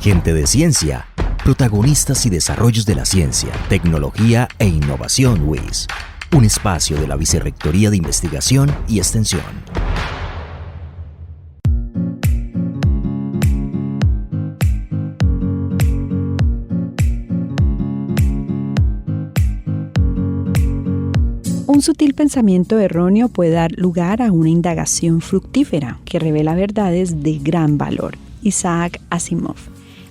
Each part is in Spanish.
Gente de Ciencia, protagonistas y desarrollos de la ciencia, tecnología e innovación WIS. Un espacio de la Vicerrectoría de Investigación y Extensión. Un sutil pensamiento erróneo puede dar lugar a una indagación fructífera que revela verdades de gran valor. Isaac Asimov.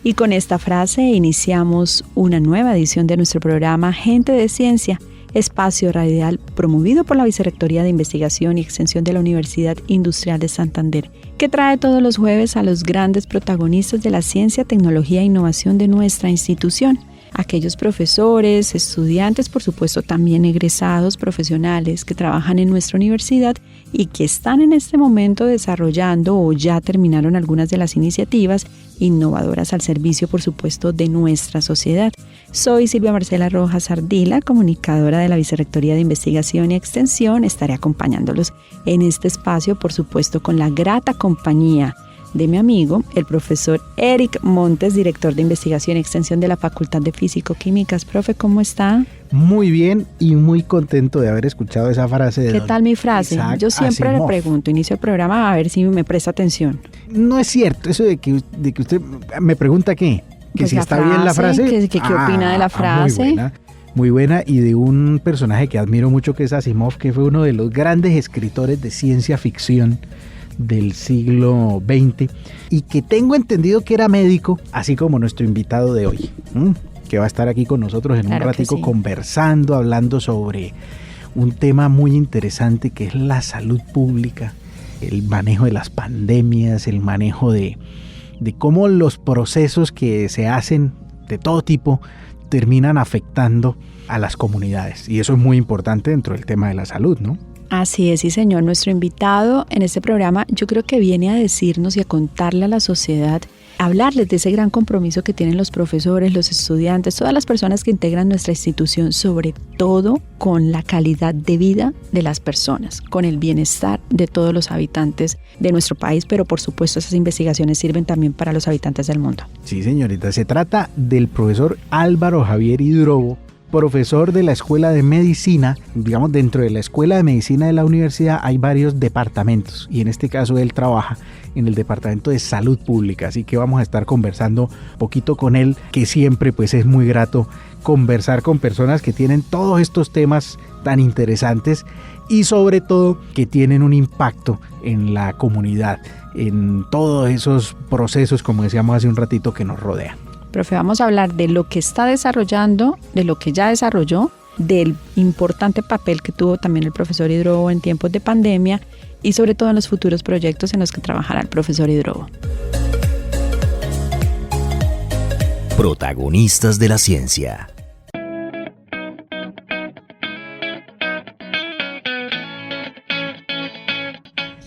Y con esta frase iniciamos una nueva edición de nuestro programa Gente de Ciencia, espacio radial promovido por la Vicerrectoría de Investigación y Extensión de la Universidad Industrial de Santander, que trae todos los jueves a los grandes protagonistas de la ciencia, tecnología e innovación de nuestra institución. Aquellos profesores, estudiantes, por supuesto también egresados profesionales que trabajan en nuestra universidad y que están en este momento desarrollando o ya terminaron algunas de las iniciativas innovadoras al servicio, por supuesto, de nuestra sociedad. Soy Silvia Marcela Rojas Ardila, comunicadora de la Vicerrectoría de Investigación y Extensión. Estaré acompañándolos en este espacio, por supuesto, con la grata compañía de mi amigo, el profesor Eric Montes, director de Investigación y Extensión de la Facultad de Físico-Químicas. Profe, ¿cómo está? Muy bien y muy contento de haber escuchado esa frase de ¿Qué tal mi frase? Isaac Yo siempre Asimov. le pregunto, inicio el programa a ver si me presta atención. No es cierto eso de que usted me pregunta que Pues si la está bien la frase. ¿Qué opina de la frase? Muy buena y de un personaje que admiro mucho que es Asimov, que fue uno de los grandes escritores de ciencia ficción del siglo XX y que tengo entendido que era médico, así como nuestro invitado de hoy, que va a estar aquí con nosotros en un ratico conversando, hablando sobre un tema muy interesante que es la salud pública, el manejo de las pandemias, el manejo de cómo los procesos que se hacen de todo tipo terminan afectando a las comunidades, y eso es muy importante dentro del tema de la salud, ¿no? Así es, sí señor. Nuestro invitado en este programa yo creo que viene a decirnos y a contarle a la sociedad, a hablarles de ese gran compromiso que tienen los profesores, los estudiantes, todas las personas que integran nuestra institución, sobre todo con la calidad de vida de las personas, con el bienestar de todos los habitantes de nuestro país, pero por supuesto esas investigaciones sirven también para los habitantes del mundo. Sí, señorita, se trata del profesor Álvaro Javier Hidrobo, profesor de la Escuela de Medicina. Digamos, dentro de la Escuela de Medicina de la universidad hay varios departamentos y en este caso él trabaja en el Departamento de Salud Pública, así que vamos a estar conversando un poquito con él, que siempre pues es muy grato conversar con personas que tienen todos estos temas tan interesantes y sobre todo que tienen un impacto en la comunidad, en todos esos procesos, como decíamos hace un ratito, que nos rodean. Profe, vamos a hablar de lo que está desarrollando, de lo que ya desarrolló, del importante papel que tuvo también el profesor Hidrobo en tiempos de pandemia y sobre todo en los futuros proyectos en los que trabajará el profesor Hidrobo. Protagonistas de la ciencia.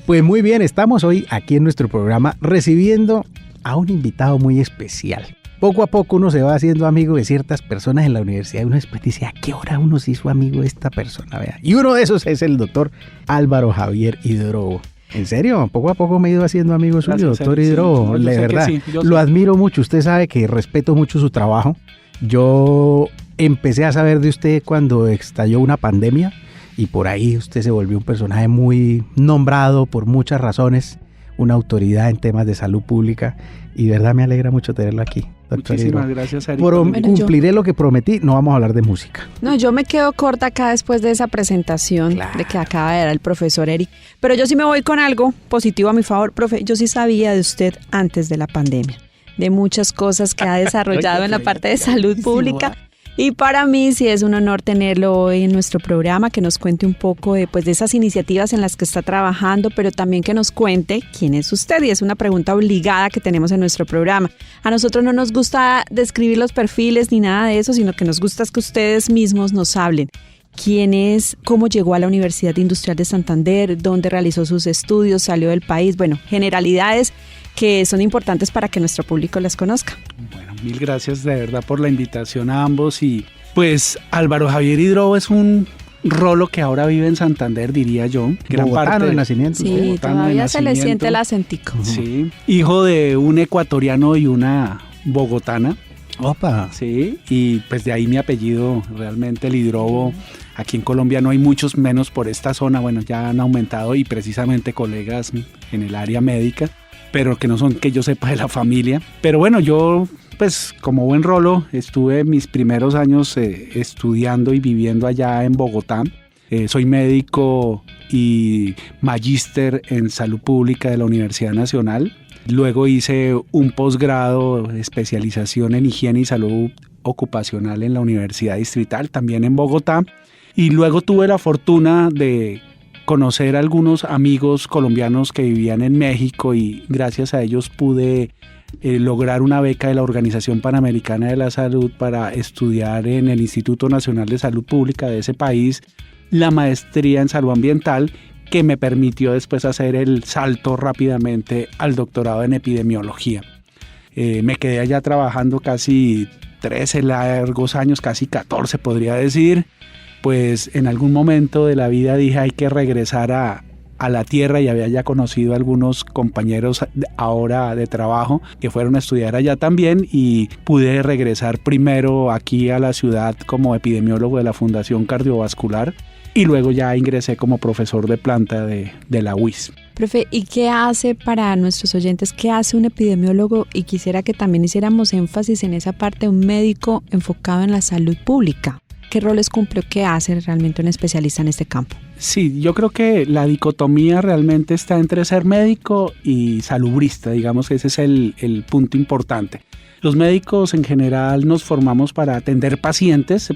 Pues muy bien, estamos hoy aquí en nuestro programa recibiendo a un invitado muy especial. Poco a poco uno se va haciendo amigo de ciertas personas en la universidad y uno después dice, ¿a qué hora uno se hizo amigo de esta persona? Vea. Y uno de esos es el doctor Álvaro Javier Hidrobo. ¿En serio? Poco a poco me he ido haciendo amigo suyo, doctor Hidrobo. Sí, de verdad, sí, lo admiro mucho. Usted sabe que respeto mucho su trabajo. Yo empecé a saber de usted cuando estalló una pandemia y por ahí usted se volvió un personaje muy nombrado por muchas razones, una autoridad en temas de salud pública, y de verdad me alegra mucho tenerlo aquí. Muchísimas gracias, Eric. Cumpliré lo que prometí, no vamos a hablar de música. No, yo me quedo corta acá después de esa presentación de que acaba de dar el profesor Eric, pero yo sí me voy con algo positivo a mi favor. Profe, yo sí sabía de usted antes de la pandemia, de muchas cosas que ha desarrollado en la parte de salud pública. Y para mí sí es un honor tenerlo hoy en nuestro programa, que nos cuente un poco de esas iniciativas en las que está trabajando, pero también que nos cuente quién es usted, y es una pregunta obligada que tenemos en nuestro programa. A nosotros no nos gusta describir los perfiles ni nada de eso, sino que nos gusta es que ustedes mismos nos hablen. ¿Quién es? ¿Cómo llegó a la Universidad Industrial de Santander? ¿Dónde realizó sus estudios? ¿Salió del país? Bueno, generalidades que son importantes para que nuestro público las conozca. Bueno, mil gracias de verdad por la invitación a ambos. Y pues Álvaro Javier Hidrobo es un rolo que ahora vive en Santander, diría yo. Gran parte de nacimiento. Sí, todavía se le siente el acentico. Sí, hijo de un ecuatoriano y una bogotana. Opa. Sí, y pues de ahí mi apellido, realmente el Hidrobo. Aquí en Colombia no hay muchos, menos por esta zona, bueno, ya han aumentado y precisamente colegas en el área médica, pero que no son que yo sepa de la familia. Pero bueno, yo pues como buen rolo estuve mis primeros años estudiando y viviendo allá en Bogotá. Soy médico y magíster en salud pública de la Universidad Nacional. Luego hice un posgrado, especialización en higiene y salud ocupacional en la Universidad Distrital, también en Bogotá. Y luego tuve la fortuna de conocer a algunos amigos colombianos que vivían en México y gracias a ellos pude lograr una beca de la Organización Panamericana de la Salud para estudiar en el Instituto Nacional de Salud Pública de ese país la maestría en salud ambiental, que me permitió después hacer el salto rápidamente al doctorado en epidemiología. Me quedé allá trabajando casi 13 largos años, casi 14 podría decir. Pues en algún momento de la vida dije hay que regresar a la tierra y había ya conocido a algunos compañeros ahora de trabajo que fueron a estudiar allá también y pude regresar primero aquí a la ciudad como epidemiólogo de la Fundación Cardiovascular y luego ya ingresé como profesor de planta de la UIS. Profe, ¿y qué hace para nuestros oyentes? ¿Qué hace un epidemiólogo? Y quisiera que también hiciéramos énfasis en esa parte de un médico enfocado en la salud pública. ¿Qué roles cumple o qué hace realmente un especialista en este campo? Sí, yo creo que la dicotomía realmente está entre ser médico y salubrista, digamos que ese es el punto importante. Los médicos en general nos formamos para atender pacientes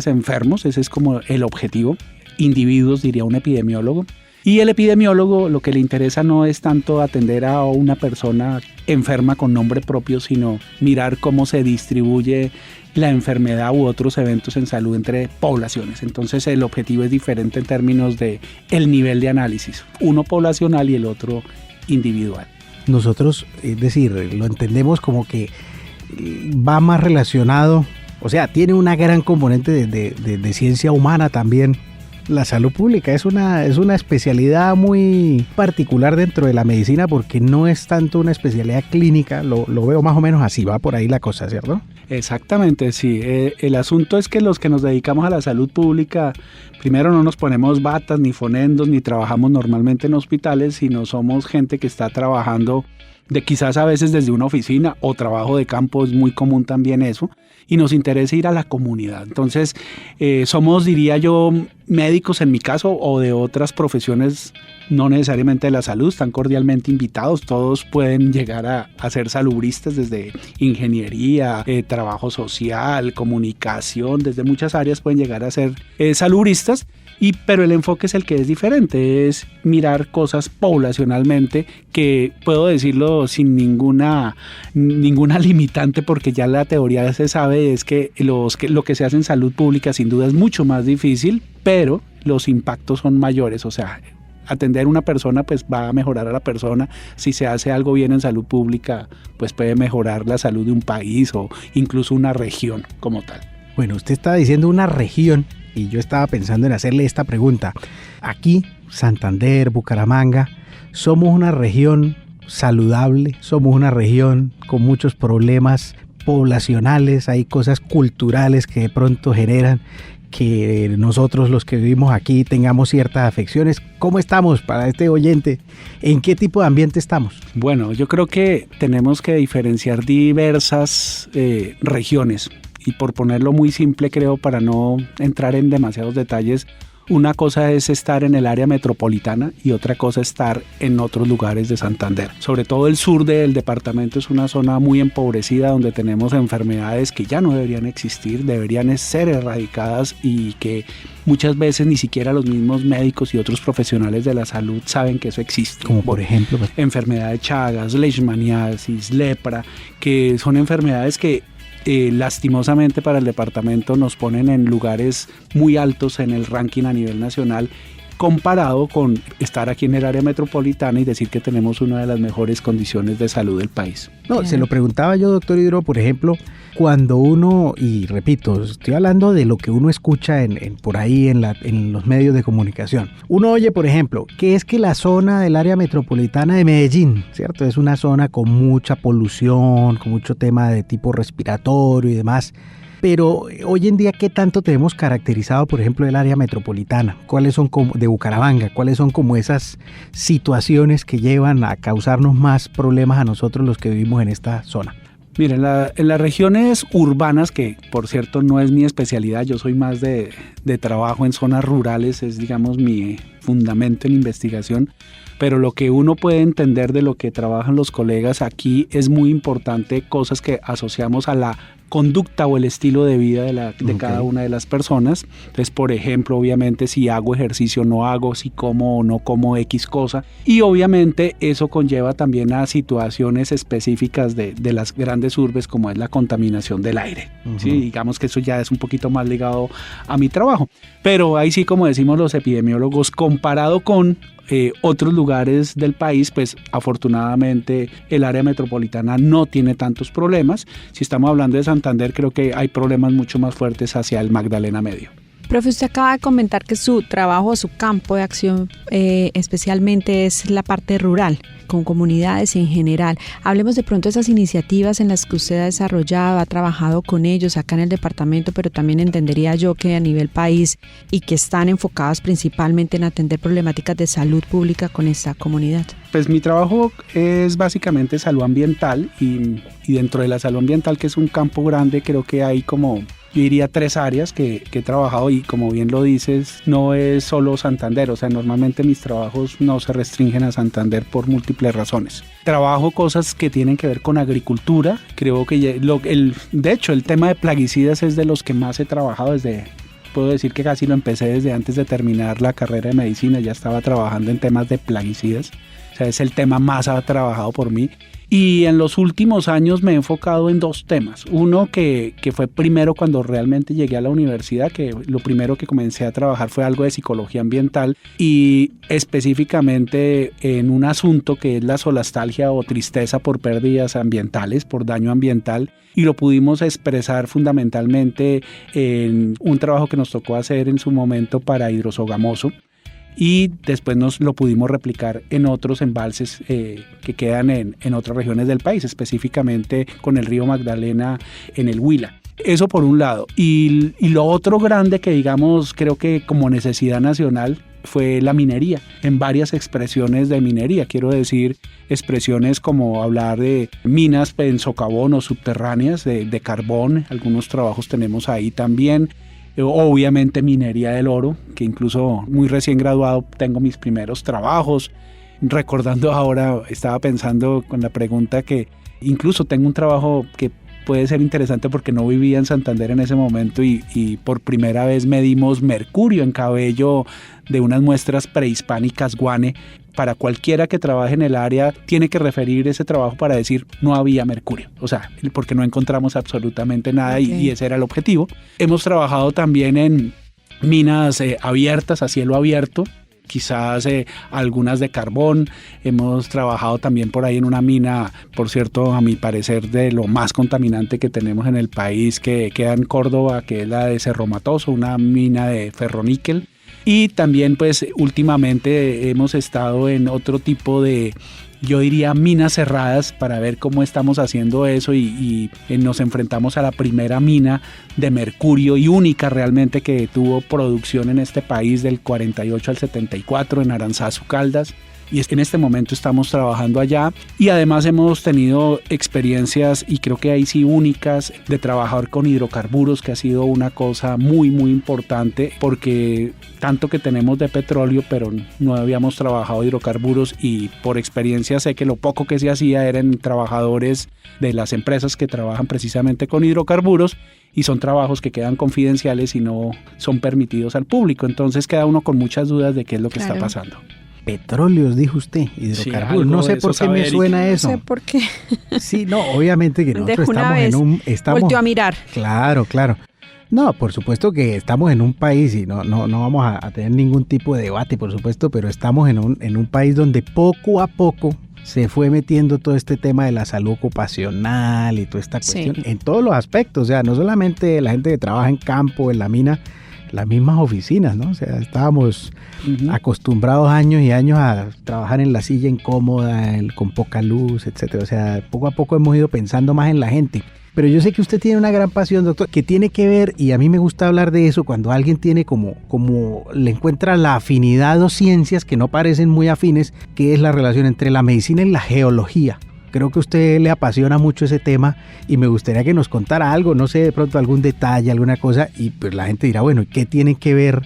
enfermos, ese es como el objetivo, individuos diría un epidemiólogo. Y el epidemiólogo lo que le interesa no es tanto atender a una persona enferma con nombre propio, sino mirar cómo se distribuye la enfermedad u otros eventos en salud entre poblaciones. Entonces el objetivo es diferente en términos de el nivel de análisis, uno poblacional y el otro individual. Nosotros, es decir, lo entendemos como que va más relacionado, o sea, tiene una gran componente de ciencia humana también. La salud pública es una especialidad muy particular dentro de la medicina porque no es tanto una especialidad clínica, lo veo más o menos así, va por ahí la cosa, ¿cierto? Exactamente, sí. El asunto es que los que nos dedicamos a la salud pública, primero no nos ponemos batas ni fonendos ni trabajamos normalmente en hospitales, sino somos gente que está trabajando de quizás a veces desde una oficina o trabajo de campo, es muy común también eso, y nos interesa ir a la comunidad. Entonces, somos, diría yo, médicos en mi caso o de otras profesiones, no necesariamente de la salud, están cordialmente invitados, todos pueden llegar a ser salubristas desde ingeniería, trabajo social, comunicación, desde muchas áreas pueden llegar a ser salubristas. Pero el enfoque es el que es diferente, es mirar cosas poblacionalmente, que puedo decirlo sin ninguna limitante porque ya la teoría se sabe, es que lo que se hace en salud pública sin duda es mucho más difícil, pero los impactos son mayores, o sea, atender a una persona pues va a mejorar a la persona, si se hace algo bien en salud pública pues puede mejorar la salud de un país o incluso una región como tal. Bueno, usted estaba diciendo una región y yo estaba pensando en hacerle esta pregunta. Aquí, Santander, Bucaramanga, somos una región saludable, somos una región con muchos problemas poblacionales, hay cosas culturales que de pronto generan que nosotros los que vivimos aquí tengamos ciertas afecciones. ¿Cómo estamos para este oyente? ¿En qué tipo de ambiente estamos? Bueno, yo creo que tenemos que diferenciar diversas regiones. Y por ponerlo muy simple, creo, para no entrar en demasiados detalles, una cosa es estar en el área metropolitana y otra cosa es estar en otros lugares de Santander. Sobre todo el sur del departamento es una zona muy empobrecida donde tenemos enfermedades que ya no deberían existir, deberían ser erradicadas y que muchas veces ni siquiera los mismos médicos y otros profesionales de la salud saben que eso existe. Como por ejemplo, enfermedad de Chagas, leishmaniasis, lepra, que son enfermedades que lastimosamente para el departamento nos ponen en lugares muy altos en el ranking a nivel nacional comparado con estar aquí en el área metropolitana y decir que tenemos una de las mejores condiciones de salud del país. No, se lo preguntaba yo, doctor Hidrobo, por ejemplo, cuando uno, y repito, estoy hablando de lo que uno escucha por ahí en los medios de comunicación. Uno oye, por ejemplo, que es que la zona del área metropolitana de Medellín, ¿cierto? Es una zona con mucha polución, con mucho tema de tipo respiratorio y demás. Pero hoy en día, ¿qué tanto tenemos caracterizado, por ejemplo, el área metropolitana? ¿Cuáles son de Bucaramanga? ¿Cuáles son como esas situaciones que llevan a causarnos más problemas a nosotros los que vivimos en esta zona? Miren, en las regiones urbanas, que por cierto no es mi especialidad, yo soy más de trabajo en zonas rurales, es digamos mi fundamento en investigación, pero lo que uno puede entender de lo que trabajan los colegas aquí es muy importante, cosas que asociamos a la conducta o el estilo de vida de cada una de las personas. Entonces, por ejemplo, obviamente si hago ejercicio, no hago, si como o no como X cosa. Y obviamente eso conlleva también a situaciones específicas de las grandes urbes, como es la contaminación del aire. ¿Sí? Digamos que eso ya es un poquito más ligado a mi trabajo. Pero ahí sí, como decimos los epidemiólogos, comparado con otros lugares del país, pues afortunadamente el área metropolitana no tiene tantos problemas. Si estamos hablando de Santander, creo que hay problemas mucho más fuertes hacia el Magdalena Medio. Profe, usted acaba de comentar que su trabajo, su campo de acción especialmente es la parte rural, con comunidades en general. Hablemos de pronto de esas iniciativas en las que usted ha desarrollado, ha trabajado con ellos acá en el departamento, pero también entendería yo que a nivel país y que están enfocadas principalmente en atender problemáticas de salud pública con esta comunidad. Pues mi trabajo es básicamente salud ambiental y dentro de la salud ambiental, que es un campo grande, creo que hay como... Yo diría 3 áreas que he trabajado y como bien lo dices, no es solo Santander, o sea, normalmente mis trabajos no se restringen a Santander por múltiples razones. Trabajo cosas que tienen que ver con agricultura, creo que de hecho el tema de plaguicidas es de los que más he trabajado puedo decir que casi lo empecé desde antes de terminar la carrera de medicina, ya estaba trabajando en temas de plaguicidas, o sea, es el tema más trabajado por mí. Y en los últimos años me he enfocado en 2 temas. Uno que fue primero cuando realmente llegué a la universidad, que lo primero que comencé a trabajar fue algo de psicología ambiental y específicamente en un asunto que es la solastalgia o tristeza por pérdidas ambientales, por daño ambiental. Y lo pudimos expresar fundamentalmente en un trabajo que nos tocó hacer en su momento para Hidrosogamoso. Y después nos lo pudimos replicar en otros embalses que quedan en otras regiones del país, específicamente con el río Magdalena en el Huila. Eso por un lado. Y lo otro grande que digamos creo que como necesidad nacional fue la minería, en varias expresiones de minería. Quiero decir expresiones como hablar de minas en socavón o subterráneas de carbón, algunos trabajos tenemos ahí también. Obviamente minería del oro, que incluso muy recién graduado tengo mis primeros trabajos. Recordando ahora, estaba pensando con la pregunta que incluso tengo un trabajo que puede ser interesante porque no vivía en Santander en ese momento y por primera vez medimos mercurio en cabello de unas muestras prehispánicas guane. Para cualquiera que trabaje en el área tiene que referir ese trabajo para decir no había mercurio, o sea, porque no encontramos absolutamente nada y ese era el objetivo. Hemos trabajado también en minas abiertas, a cielo abierto, quizás algunas de carbón. Hemos trabajado también por ahí en una mina, por cierto, a mi parecer de lo más contaminante que tenemos en el país, que queda en Córdoba, que es la de Cerro Matoso, una mina de ferroníquel. Y también pues últimamente hemos estado en otro tipo de, yo diría, minas cerradas para ver cómo estamos haciendo eso y nos enfrentamos a la primera mina de mercurio y única realmente que tuvo producción en este país del 48 al 74 en Aranzazu, Caldas. Y en este momento estamos trabajando allá y además hemos tenido experiencias y creo que ahí sí únicas de trabajar con hidrocarburos, que ha sido una cosa muy muy importante porque tanto que tenemos de petróleo pero no habíamos trabajado hidrocarburos y por experiencia sé que lo poco que se hacía eran trabajadores de las empresas que trabajan precisamente con hidrocarburos y son trabajos que quedan confidenciales y no son permitidos al público, entonces queda uno con muchas dudas de qué es lo que está pasando. Petróleos, dijo usted, hidrocarburos. Sí, no sé por qué me suena eso. No sé por qué. Sí, no, obviamente que nosotros volteó a mirar. Claro. No, por supuesto que estamos en un país y no vamos a tener ningún tipo de debate, por supuesto, pero estamos en un país donde poco a poco se fue metiendo todo este tema de la salud ocupacional y toda esta cuestión en todos los aspectos, o sea, no solamente la gente que trabaja en campo, en la mina, las mismas oficinas, ¿no? O sea, estábamos acostumbrados años y años a trabajar en la silla incómoda, con poca luz, etcétera. O sea, poco a poco hemos ido pensando más en la gente. Pero yo sé que usted tiene una gran pasión, doctor, que tiene que ver, y a mí me gusta hablar de eso, cuando alguien tiene como le encuentra la afinidad a dos ciencias que no parecen muy afines, que es la relación entre la medicina y la geología. Creo que a usted le apasiona mucho ese tema y me gustaría que nos contara algo, no sé, de pronto algún detalle, alguna cosa, y pues la gente dirá, bueno, ¿qué tienen que ver?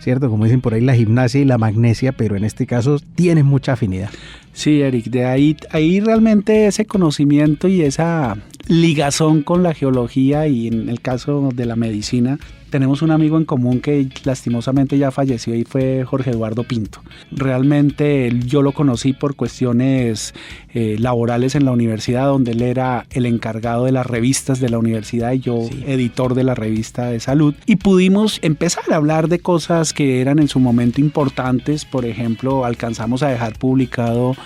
¿Cierto? Como dicen por ahí, la gimnasia y la magnesia, pero en este caso tienen mucha afinidad. Sí, Eric, de ahí realmente ese conocimiento y esa ligazón con la geología y en el caso de la medicina, tenemos un amigo en común que lastimosamente ya falleció y fue Jorge Eduardo Pinto. Realmente yo lo conocí por cuestiones laborales en la universidad, donde él era el encargado de las revistas de la universidad y yo editor de la revista de salud. Y pudimos empezar a hablar de cosas que eran en su momento importantes. Por ejemplo, alcanzamos a dejar publicado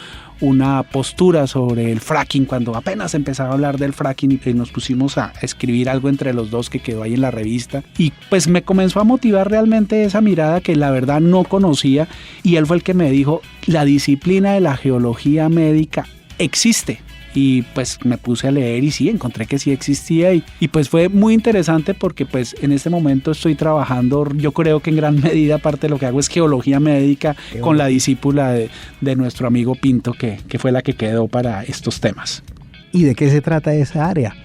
una postura sobre el fracking cuando apenas empezaba a hablar del fracking y nos pusimos a escribir algo entre los dos que quedó ahí en la revista y pues me comenzó a motivar realmente esa mirada que la verdad no conocía y él fue el que me dijo, la disciplina de la geología médica existe. Y pues me puse a leer y sí, encontré que sí existía y pues fue muy interesante porque pues en este momento estoy trabajando, yo creo que en gran medida parte de lo que hago es geología médica con la discípula de nuestro amigo Pinto que fue la que quedó para estos temas. ¿Y de qué se trata esa área?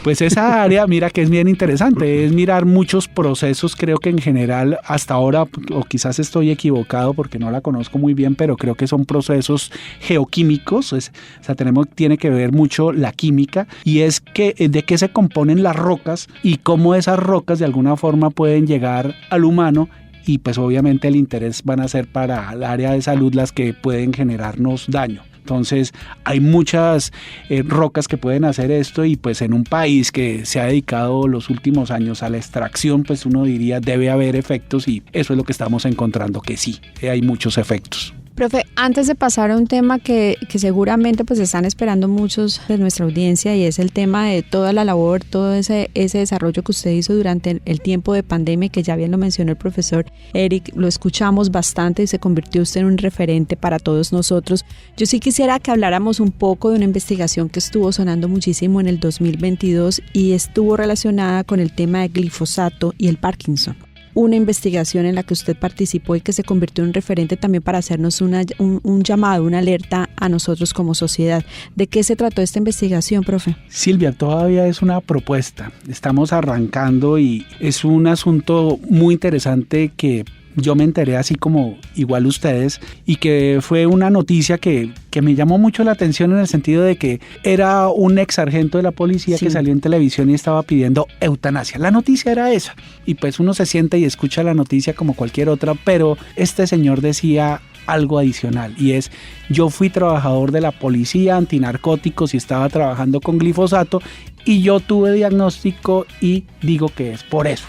Pues esa área, mira que es bien interesante, es mirar muchos procesos, creo que en general hasta ahora, o quizás estoy equivocado porque no la conozco muy bien, pero creo que son procesos geoquímicos, o sea, tiene que ver mucho la química y es que de qué se componen las rocas y cómo esas rocas de alguna forma pueden llegar al humano. Y pues obviamente el interés van a ser para el área de salud las que pueden generarnos daño. Entonces hay muchas rocas que pueden hacer esto y pues en un país que se ha dedicado los últimos años a la extracción, pues uno diría debe haber efectos y eso es lo que estamos encontrando, que sí, hay muchos efectos. Profe, antes de pasar a un tema que seguramente pues están esperando muchos de nuestra audiencia y es el tema de toda la labor, todo ese desarrollo que usted hizo durante el tiempo de pandemia, que ya bien lo mencionó el profesor Eric, lo escuchamos bastante y se convirtió usted en un referente para todos nosotros. Yo sí quisiera que habláramos un poco de una investigación que estuvo sonando muchísimo en el 2022 y estuvo relacionada con el tema de glifosato y el Parkinson. Una investigación en la que usted participó y que se convirtió en un referente también para hacernos un llamado, una alerta a nosotros como sociedad. ¿De qué se trató esta investigación, profe? Silvia, todavía es una propuesta. Estamos arrancando y es un asunto muy interesante que yo me enteré así como igual ustedes y que fue una noticia que me llamó mucho la atención en el sentido de que era un ex sargento de la policía que salió en televisión y estaba pidiendo eutanasia. La noticia era esa y pues uno se sienta y escucha la noticia como cualquier otra, pero este señor decía algo adicional y es: yo fui trabajador de la policía antinarcóticos y estaba trabajando con glifosato y yo tuve diagnóstico y digo que es por eso.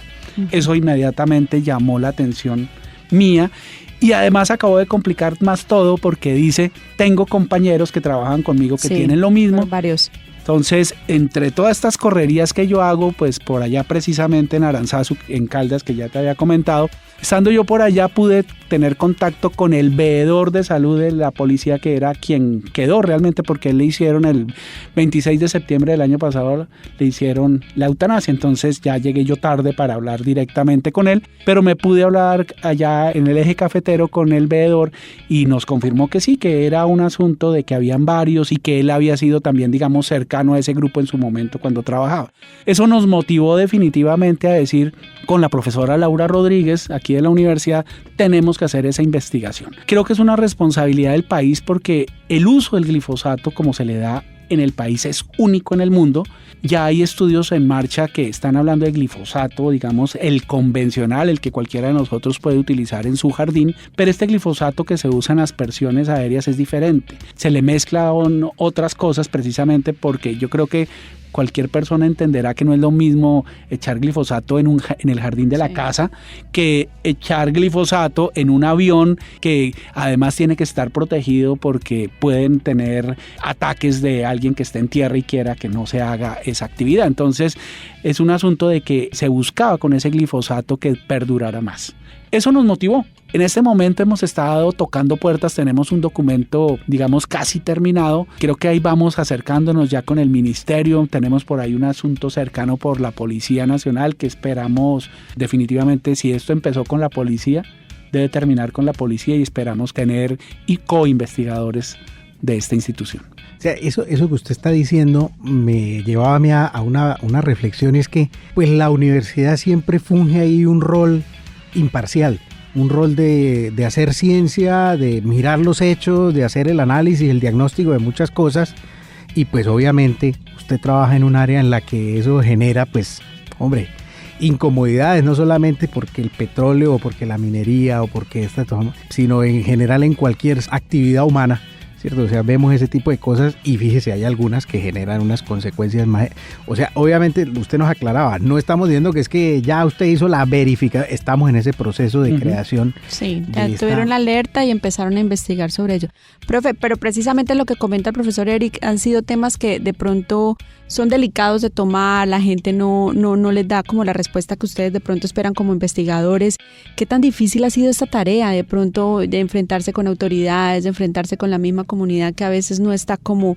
Eso inmediatamente llamó la atención mía y además acabó de complicar más todo porque dice, tengo compañeros que trabajan conmigo que tienen lo mismo. Varios. Entonces, entre todas estas correrías que yo hago, pues por allá precisamente en Aranzazu, en Caldas, que ya te había comentado, estando yo por allá pude tener contacto con el veedor de salud de la policía, que era quien quedó realmente, porque le hicieron el 26 de septiembre del año pasado, le hicieron la eutanasia. Entonces ya llegué yo tarde para hablar directamente con él, pero me pude hablar allá en el eje cafetero con el veedor y nos confirmó que sí, que era un asunto de que habían varios y que él había sido también, digamos, cercano a ese grupo en su momento cuando trabajaba. Eso nos motivó definitivamente a decir, con la profesora Laura Rodríguez, aquí de la universidad, tenemos que hacer esa investigación. Creo que es una responsabilidad del país porque el uso del glifosato, como se le da en el país, es único en el mundo. Ya hay estudios en marcha que están hablando de glifosato, digamos, el convencional, el que cualquiera de nosotros puede utilizar en su jardín, pero este glifosato que se usa en aspersiones aéreas es diferente. Se le mezcla con otras cosas precisamente porque yo creo que cualquier persona entenderá que no es lo mismo echar glifosato en el jardín de la casa que echar glifosato en un avión que además tiene que estar protegido porque pueden tener ataques de alguien que esté en tierra y quiera que no se haga esa actividad. Entonces es un asunto de que se buscaba con ese glifosato que perdurara más. Eso nos motivó. En este momento hemos estado tocando puertas, tenemos un documento, digamos, casi terminado. Creo que ahí vamos acercándonos ya con el ministerio. Tenemos por ahí un asunto cercano por la Policía Nacional que esperamos definitivamente, si esto empezó con la policía, debe terminar con la policía y esperamos tener co-investigadores de esta institución. O sea, eso que usted está diciendo me llevaba a mí a una reflexión, y es que pues la universidad siempre funge ahí un rol imparcial, un rol de hacer ciencia, de mirar los hechos, de hacer el análisis, el diagnóstico de muchas cosas, y pues obviamente usted trabaja en un área en la que eso genera, pues, hombre, incomodidades, no solamente porque el petróleo o porque la minería o porque sino en general en cualquier actividad humana, ¿cierto? O sea, vemos ese tipo de cosas y fíjese, hay algunas que generan unas consecuencias más. O sea, obviamente usted nos aclaraba, no estamos diciendo que es que ya usted hizo la verificación, estamos en ese proceso de creación. Sí, ya tuvieron la alerta y empezaron a investigar sobre ello. Profe, pero precisamente lo que comenta el profesor Eric han sido temas que de pronto son delicados de tomar, la gente no les da como la respuesta que ustedes de pronto esperan como investigadores. ¿Qué tan difícil ha sido esta tarea de pronto de enfrentarse con autoridades, de enfrentarse con la misma comunidad que a veces no está como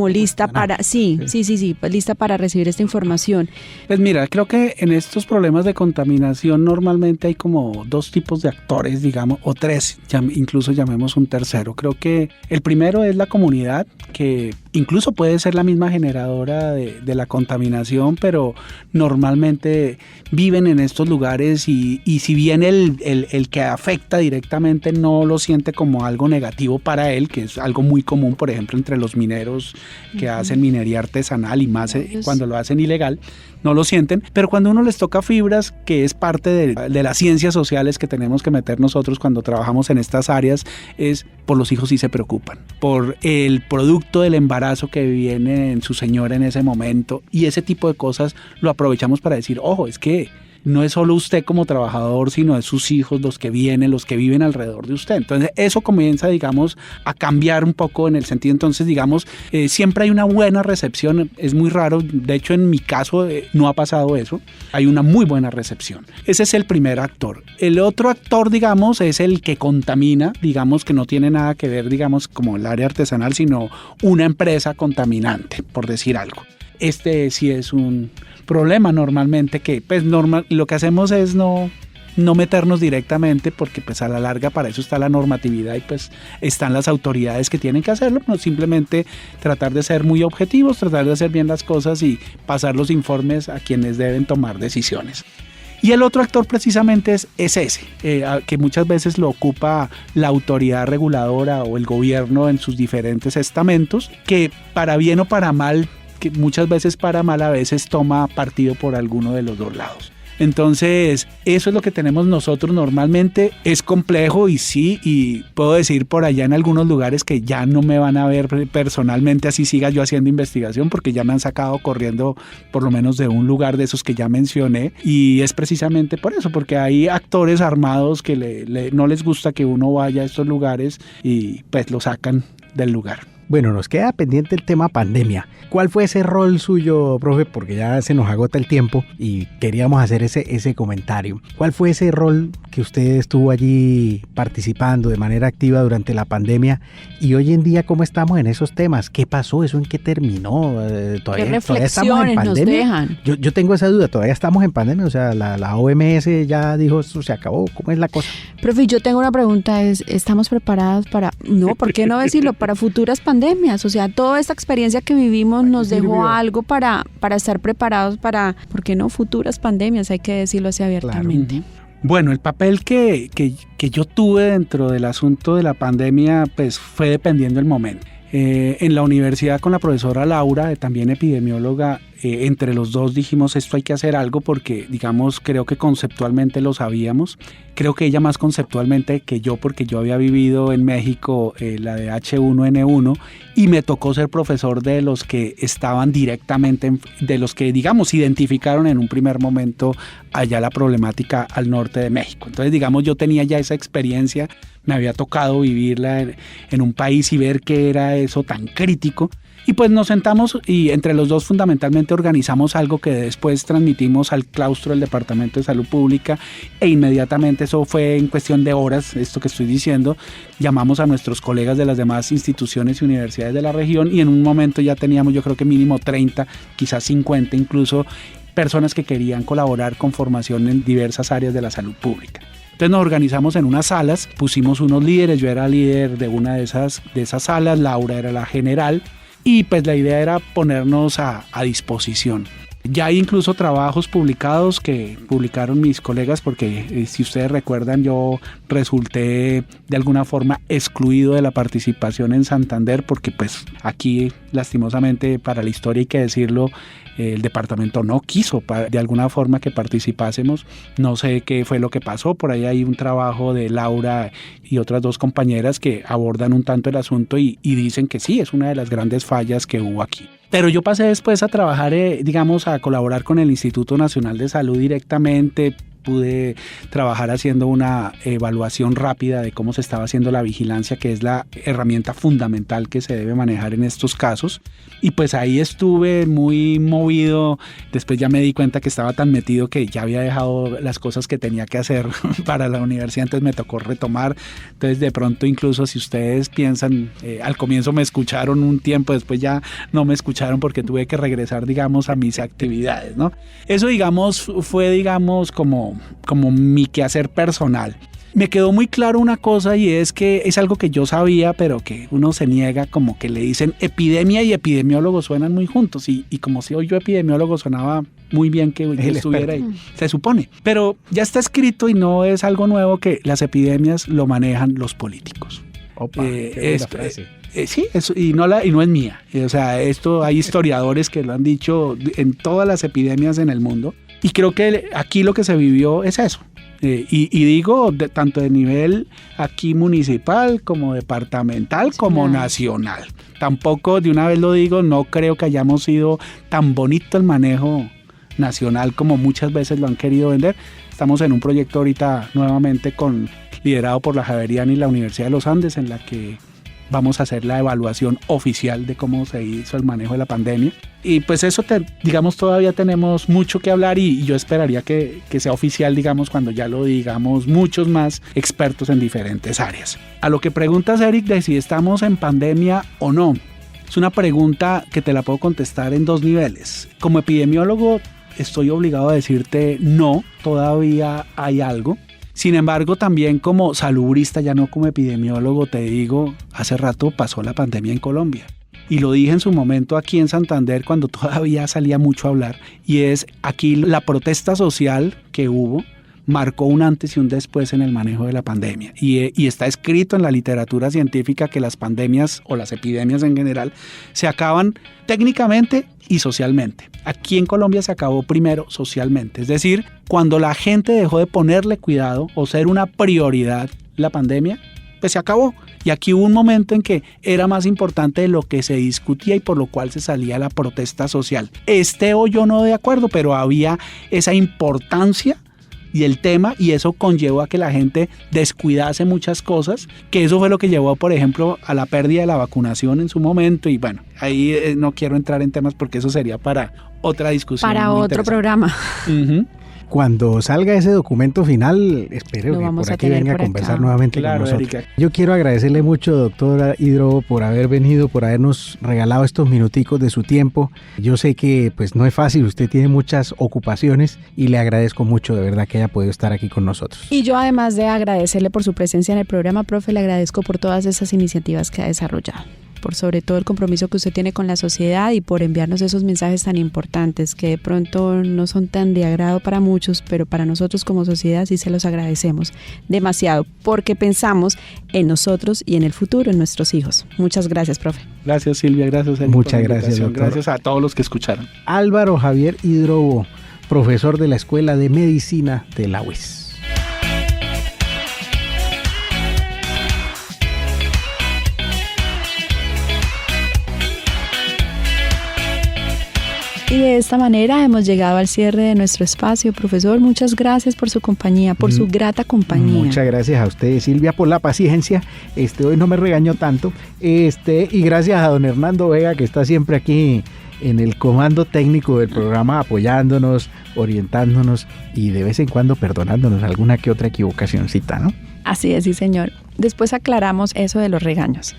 lista para, pues lista para recibir esta información? Pues mira, creo que en estos problemas de contaminación normalmente hay como dos tipos de actores, digamos, o tres, incluso llamemos un tercero. Creo que el primero es la comunidad, que incluso puede ser la misma generadora de la contaminación, pero normalmente viven en estos lugares y si bien el que afecta directamente no lo siente como algo negativo para él, que es algo muy común, por ejemplo, entre los mineros que hacen minería artesanal y más cuando lo hacen ilegal, no lo sienten, pero cuando uno les toca fibras, que es parte de las ciencias sociales que tenemos que meter nosotros cuando trabajamos en estas áreas, es por los hijos sí se preocupan, por el producto del embarazo que viene en su señora en ese momento, y ese tipo de cosas lo aprovechamos para decir, ojo, es que no es solo usted como trabajador, sino es sus hijos los que viven alrededor de usted. Entonces eso comienza, digamos, a cambiar un poco en el sentido, entonces, digamos, siempre hay una buena recepción, es muy raro, de hecho en mi caso no ha pasado eso, hay una muy buena recepción. Ese es el primer actor. El otro actor, digamos, es el que contamina, digamos, que no tiene nada que ver, digamos, como el área artesanal, sino una empresa contaminante, por decir algo. Este sí es un problema normalmente que pues lo que hacemos es no meternos directamente porque pues a la larga para eso está la normatividad y pues están las autoridades que tienen que hacerlo, no simplemente tratar de ser muy objetivos, tratar de hacer bien las cosas y pasar los informes a quienes deben tomar decisiones. Y el otro actor precisamente es ese, que muchas veces lo ocupa la autoridad reguladora o el gobierno en sus diferentes estamentos, que para bien o para mal, que muchas veces para mal, a veces toma partido por alguno de los dos lados. Entonces, eso es lo que tenemos nosotros normalmente. Es complejo y sí, y puedo decir por allá en algunos lugares que ya no me van a ver personalmente así siga yo haciendo investigación, porque ya me han sacado corriendo por lo menos de un lugar de esos que ya mencioné, y es precisamente por eso, porque hay actores armados que no les gusta que uno vaya a estos lugares y pues lo sacan del lugar. Bueno, nos queda pendiente el tema pandemia. ¿Cuál fue ese rol suyo, profe? Porque ya se nos agota el tiempo y queríamos hacer ese comentario. ¿Cuál fue ese rol que usted estuvo allí participando de manera activa durante la pandemia? Y hoy en día, ¿cómo estamos en esos temas? ¿Qué pasó? ¿Eso en qué terminó? ¿Qué reflexiones nos dejan? Yo tengo esa duda. ¿Todavía estamos en pandemia? O sea, la OMS ya dijo esto se acabó. ¿Cómo es la cosa? Profe, yo tengo una pregunta. ¿Estamos preparados para... No, ¿por qué no decirlo? Para futuras pandemias. O sea, toda esta experiencia que vivimos nos dejó algo para estar preparados para, ¿por qué no? Futuras pandemias, hay que decirlo así abiertamente. Claro. Bueno, el papel que yo tuve dentro del asunto de la pandemia pues fue dependiendo del momento. En la universidad con la profesora Laura, también epidemióloga, entre los dos dijimos esto hay que hacer algo porque, digamos, creo que conceptualmente lo sabíamos. Creo que ella más conceptualmente que yo, porque yo había vivido en México la de H1N1 y me tocó ser profesor de los que estaban directamente, de los que, digamos, identificaron en un primer momento allá la problemática al norte de México. Entonces, digamos, yo tenía ya esa experiencia, me había tocado vivirla en un país y ver qué era eso tan crítico. Y pues nos sentamos y entre los dos fundamentalmente organizamos algo que después transmitimos al claustro del Departamento de Salud Pública e inmediatamente, eso fue en cuestión de horas, esto que estoy diciendo, llamamos a nuestros colegas de las demás instituciones y universidades de la región y en un momento ya teníamos, yo creo que mínimo 30, quizás 50 incluso, personas que querían colaborar con formación en diversas áreas de la salud pública. Entonces nos organizamos en unas salas, pusimos unos líderes, yo era líder de una de esas salas, Laura era la general, y pues la idea era ponernos a disposición. Ya hay incluso trabajos publicados que publicaron mis colegas porque si ustedes recuerdan yo resulté de alguna forma excluido de la participación en Santander porque pues aquí lastimosamente para la historia hay que decirlo, el departamento no quiso de alguna forma que participásemos, no sé qué fue lo que pasó, por ahí hay un trabajo de Laura y otras dos compañeras que abordan un tanto el asunto y dicen que sí, es una de las grandes fallas que hubo aquí. Pero yo pasé después a trabajar, digamos, a colaborar con el Instituto Nacional de Salud directamente, pude trabajar haciendo una evaluación rápida de cómo se estaba haciendo la vigilancia, que es la herramienta fundamental que se debe manejar en estos casos. Y pues ahí estuve muy movido, después ya me di cuenta que estaba tan metido que ya había dejado las cosas que tenía que hacer para la universidad, entonces me tocó retomar. Entonces de pronto incluso si ustedes piensan, al comienzo me escucharon un tiempo, después ya no me escucharon porque tuve que regresar, digamos, a mis actividades, ¿no? Eso, digamos, fue, digamos, como mi quehacer personal. Me quedó muy claro una cosa y es que es algo que yo sabía, pero que uno se niega, como que le dicen epidemia y epidemiólogo suenan muy juntos y como si hoy yo epidemiólogo sonaba muy bien que estuviera ahí, se supone. Pero ya está escrito y no es algo nuevo que las epidemias lo manejan los políticos. Opa, sí, eso, y no es mía. O sea, esto hay historiadores que lo han dicho en todas las epidemias en el mundo. Y creo que aquí lo que se vivió es eso. Y digo, tanto de nivel aquí municipal como departamental como nacional. Tampoco, de una vez lo digo, no creo que hayamos sido tan bonito el manejo nacional como muchas veces lo han querido vender. Estamos en un proyecto ahorita nuevamente liderado por la Javeriana y la Universidad de los Andes, en la que vamos a hacer la evaluación oficial de cómo se hizo el manejo de la pandemia. Y pues eso, digamos, todavía tenemos mucho que hablar y yo esperaría que sea oficial, digamos, cuando ya lo digamos muchos más expertos en diferentes áreas. A lo que preguntas, Eric, de si estamos en pandemia o no, es una pregunta que te la puedo contestar en dos niveles. Como epidemiólogo, estoy obligado a decirte no, todavía hay algo. Sin embargo, también como salubrista, ya no como epidemiólogo, te digo, hace rato pasó la pandemia en Colombia. Y lo dije en su momento aquí en Santander cuando todavía salía mucho a hablar. Y es aquí la protesta social que hubo marcó un antes y un después en el manejo de la pandemia. Y está escrito en la literatura científica que las pandemias o las epidemias en general se acaban técnicamente y socialmente. Aquí en Colombia se acabó primero socialmente, es decir, cuando la gente dejó de ponerle cuidado o ser una prioridad la pandemia, pues se acabó. Y aquí hubo un momento en que era más importante de lo que se discutía y por lo cual se salía la protesta social. Esté o yo no de acuerdo, pero había esa importancia y el tema, y eso conllevó a que la gente descuidase muchas cosas, que eso fue lo que llevó, por ejemplo, a la pérdida de la vacunación en su momento. Y bueno, ahí no quiero entrar en temas porque eso sería para otra discusión. Para otro programa. Cuando salga ese documento final, espero que por aquí venga a conversar nuevamente con nosotros. Erika. Yo quiero agradecerle mucho, doctora Hidrobo, por haber venido, por habernos regalado estos minuticos de su tiempo. Yo sé que pues no es fácil, usted tiene muchas ocupaciones y le agradezco mucho de verdad que haya podido estar aquí con nosotros. Y yo, además de agradecerle por su presencia en el programa, profe, le agradezco por todas esas iniciativas que ha desarrollado, por sobre todo el compromiso que usted tiene con la sociedad y por enviarnos esos mensajes tan importantes que de pronto no son tan de agrado para muchos, pero para nosotros como sociedad sí se los agradecemos demasiado, porque pensamos en nosotros y en el futuro, en nuestros hijos. Muchas gracias, profe. Gracias, Silvia, gracias, Eli, muchas por la gracias, invitación. doctor. Gracias a todos los que escucharon. Álvaro Javier Hidrobo, profesor de la Escuela de Medicina de la UES. Y de esta manera hemos llegado al cierre de nuestro espacio. Profesor, muchas gracias por su compañía, por su grata compañía. Muchas gracias a usted, Silvia, por la paciencia. Hoy no me regañó tanto. Y gracias a don Hernando Vega, que está siempre aquí en el comando técnico del programa, apoyándonos, orientándonos y de vez en cuando perdonándonos alguna que otra equivocacioncita, ¿no? Así es, sí, señor. Después aclaramos eso de los regaños.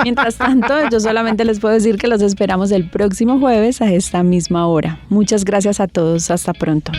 Mientras tanto, yo solamente les puedo decir que los esperamos el próximo jueves a esta misma hora. Muchas gracias a todos. Hasta pronto.